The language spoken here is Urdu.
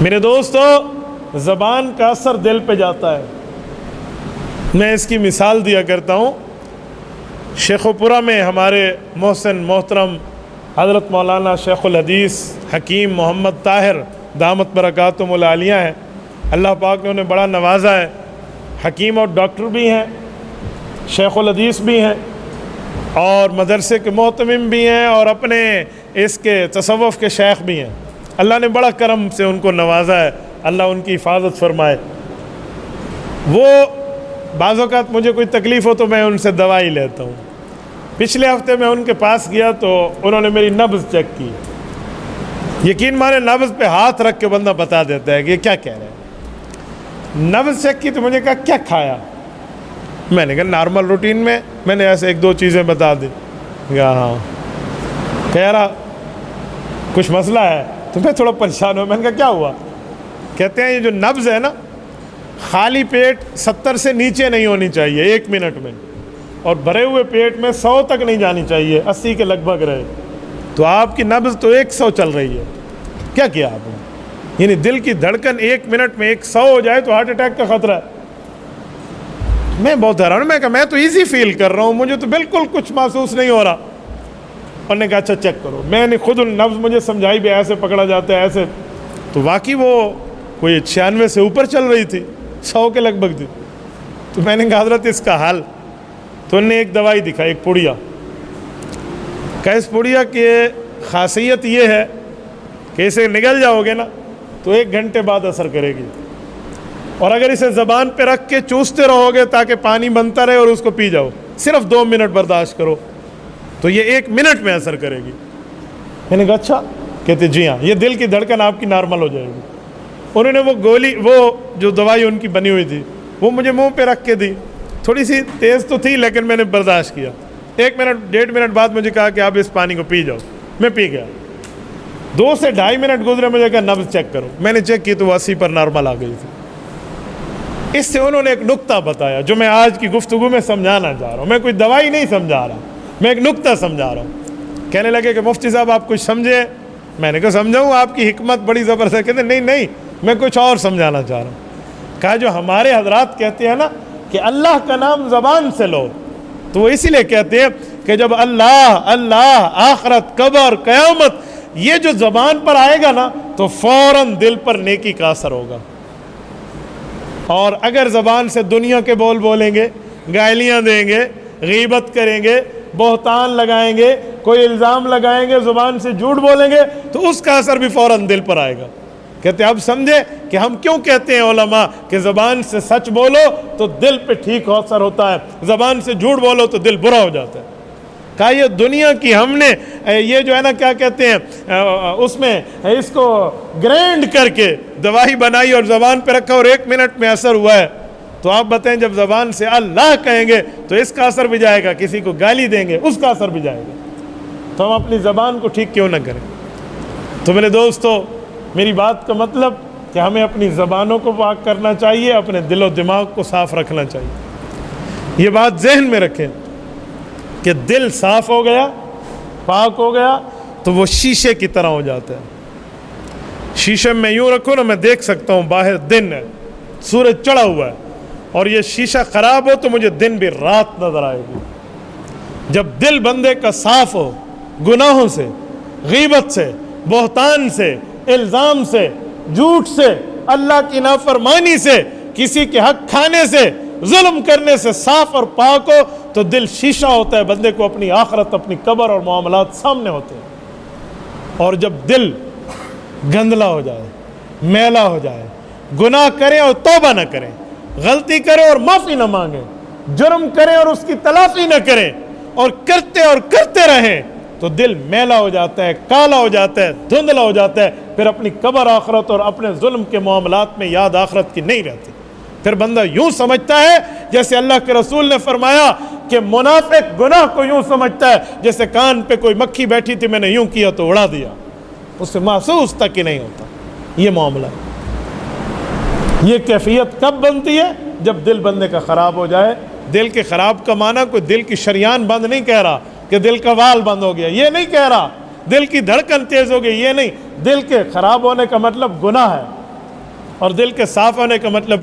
میرے دوستو، زبان کا اثر دل پہ جاتا ہے۔ میں اس کی مثال دیا کرتا ہوں۔ شیخ پورہ میں ہمارے محسن محترم حضرت مولانا شیخ الحدیث حکیم محمد طاہر دامت برکاتہم العالیہ ہیں۔ اللہ پاک نے انہیں بڑا نوازا ہے۔ حکیم اور ڈاکٹر بھی ہیں، شیخ الحدیث بھی ہیں، اور مدرسے کے محتمم بھی ہیں، اور اپنے اس کے تصوف کے شیخ بھی ہیں۔ اللہ نے بڑا کرم سے ان کو نوازا ہے، اللہ ان کی حفاظت فرمائے۔ وہ بعض اوقات مجھے کوئی تکلیف ہو تو میں ان سے دوائی لیتا ہوں۔ پچھلے ہفتے میں ان کے پاس گیا تو انہوں نے میری نبض چیک کی۔ یقین مانے نبض پہ ہاتھ رکھ کے بندہ بتا دیتا ہے کہ یہ کیا کہہ رہے ہیں۔ نبض چیک کی تو مجھے کہا کیا کھایا؟ میں نے کہا نارمل روٹین میں نے ایسے ایک دو چیزیں بتا دی۔ ہاں، کہہ رہا کچھ مسئلہ ہے تو میں تھوڑا پریشان ہوں۔ میں نے کہا کیا ہوا؟ کہتے ہیں یہ جو نبض ہے نا، خالی پیٹ 70 سے نیچے نہیں ہونی چاہیے 1 منٹ میں، اور بھرے ہوئے پیٹ میں 100 تک نہیں جانی چاہیے، 80 کے لگ بھگ رہے۔ تو آپ کی نبض تو 100 چل رہی ہے۔ کیا کیا آپ نے؟ یعنی دل کی دھڑکن 1 منٹ میں 100 ہو جائے تو ہارٹ اٹیک کا خطرہ ہے۔ میں بہت حیران ہوں۔ میں کہا میں تو ایزی فیل کر رہا ہوں، مجھے تو بالکل کچھ محسوس نہیں ہو رہا۔ انہوں نے کہا اچھا چیک کرو۔ میں نے خود نبض مجھے سمجھائی بھی، ایسے پکڑا جاتا ہے ایسے، تو واقعی وہ کوئی 96 سے اوپر چل رہی تھی، 100 کے لگ بھگ تھی۔ تو میں نے کہا حضرت اس کا حل؟ تو انہوں نے ایک دوائی دکھائی، ایک پوڑیا۔ کہ اس پوڑیا کی خاصیت یہ ہے کہ اسے نگل جاؤ گے نا تو 1 گھنٹے بعد اثر کرے گی، اور اگر اسے زبان پہ رکھ کے چوستے رہو گے تاکہ پانی بنتا رہے اور اس کو پی جاؤ، صرف 2 منٹ برداشت کرو تو یہ 1 منٹ میں اثر کرے گی۔ میں نے کہا اچھا؟ کہتے جی ہاں، یہ دل کی دھڑکن آپ کی نارمل ہو جائے گی۔ انہوں نے وہ گولی، وہ جو دوائی ان کی بنی ہوئی تھی، وہ مجھے منہ پہ رکھ کے دی۔ تھوڑی سی تیز تو تھی لیکن میں نے برداشت کیا۔ 1 منٹ 1.5 منٹ بعد مجھے کہا کہ آپ اس پانی کو پی جاؤ۔ میں پی گیا۔ 2 سے 2.5 منٹ گزرے، مجھے کہا نبض چیک کرو۔ میں نے چیک کی تو وہ 80 پر نارمل آ گئی تھی۔ اس سے انہوں نے ایک نقطہ بتایا جو میں آج کی گفتگو میں سمجھانا چاہ رہا ہوں۔ میں کوئی دوائی نہیں سمجھا رہا، میں ایک نقطہ سمجھا رہا ہوں۔ کہنے لگے کہ مفتی صاحب آپ کچھ سمجھے؟ میں نے کہا سمجھاؤں، آپ کی حکمت بڑی زبردست ہے۔ کہتے نہیں میں کچھ اور سمجھانا چاہ رہا ہوں۔ کہا جو ہمارے حضرات کہتے ہیں نا کہ اللہ کا نام زبان سے لو، تو وہ اسی لیے کہتے ہیں کہ جب اللہ آخرت قبر قیامت یہ جو زبان پر آئے گا نا تو فوراً دل پر نیکی کا اثر ہوگا۔ اور اگر زبان سے دنیا کے بول بولیں گے، گالیاں دیں گے، غیبت کریں گے، بہتان لگائیں گے، کوئی الزام لگائیں گے، زبان سے جھوٹ بولیں گے، تو اس کا اثر بھی فوراً دل پر آئے گا۔ کہتے اب سمجھے کہ ہم کیوں کہتے ہیں علماء کہ زبان سے سچ بولو تو دل پہ ٹھیک اثر ہوتا ہے، زبان سے جھوٹ بولو تو دل برا ہو جاتا ہے۔ کہا یہ دنیا کی ہم نے یہ جو ہے نا کیا کہتے ہیں اس میں اس کو گرینڈ کر کے دوائی بنائی اور زبان پہ رکھا اور 1 منٹ میں اثر ہوا ہے۔ تو آپ بتائیں جب زبان سے اللہ کہیں گے تو اس کا اثر بھی جائے گا، کسی کو گالی دیں گے اس کا اثر بھی جائے گا۔ تو ہم اپنی زبان کو ٹھیک کیوں نہ کریں؟ تو میرے دوستو، میری بات کا مطلب کہ ہمیں اپنی زبانوں کو پاک کرنا چاہیے، اپنے دل و دماغ کو صاف رکھنا چاہیے۔ یہ بات ذہن میں رکھیں کہ دل صاف ہو گیا، پاک ہو گیا تو وہ شیشے کی طرح ہو جاتا ہے۔ شیشے میں یوں رکھو نا، میں دیکھ سکتا ہوں باہر دن ہے، سورج چڑھا ہوا ہے، اور یہ شیشہ خراب ہو تو مجھے دن بھی رات نظر آئے گی۔ جب دل بندے کا صاف ہو، گناہوں سے، غیبت سے، بہتان سے، الزام سے، جھوٹ سے، اللہ کی نافرمانی سے، کسی کے حق کھانے سے، ظلم کرنے سے صاف اور پاک ہو تو دل شیشہ ہوتا ہے، بندے کو اپنی آخرت، اپنی قبر اور معاملات سامنے ہوتے ہیں۔ اور جب دل گندلا ہو جائے، میلا ہو جائے، گناہ کریں اور توبہ نہ کریں، غلطی کریں اور معافی نہ مانگیں، جرم کریں اور اس کی تلافی نہ کریں، اور کرتے رہیں، تو دل میلا ہو جاتا ہے، کالا ہو جاتا ہے، دھندلا ہو جاتا ہے، پھر اپنی قبر آخرت اور اپنے ظلم کے معاملات میں یاد آخرت کی نہیں رہتی۔ پھر بندہ یوں سمجھتا ہے جیسے اللہ کے رسول نے فرمایا کہ منافق گناہ کو یوں سمجھتا ہے جیسے کان پہ کوئی مکھی بیٹھی تھی، میں نے یوں کیا تو اڑا دیا، اس سے محسوس تک ہی نہیں ہوتا۔ یہ معاملہ ہے۔ یہ کیفیت کب بنتی ہے؟ جب دل بندے کا خراب ہو جائے۔ دل کے خراب کا معنی کوئی دل کی شریان بند نہیں کہہ رہا کہ دل کا وال بند ہو گیا، یہ نہیں کہہ رہا، دل کی دھڑکن تیز ہو گئی، یہ نہیں۔ دل کے خراب ہونے کا مطلب گناہ ہے، اور دل کے صاف ہونے کا مطلب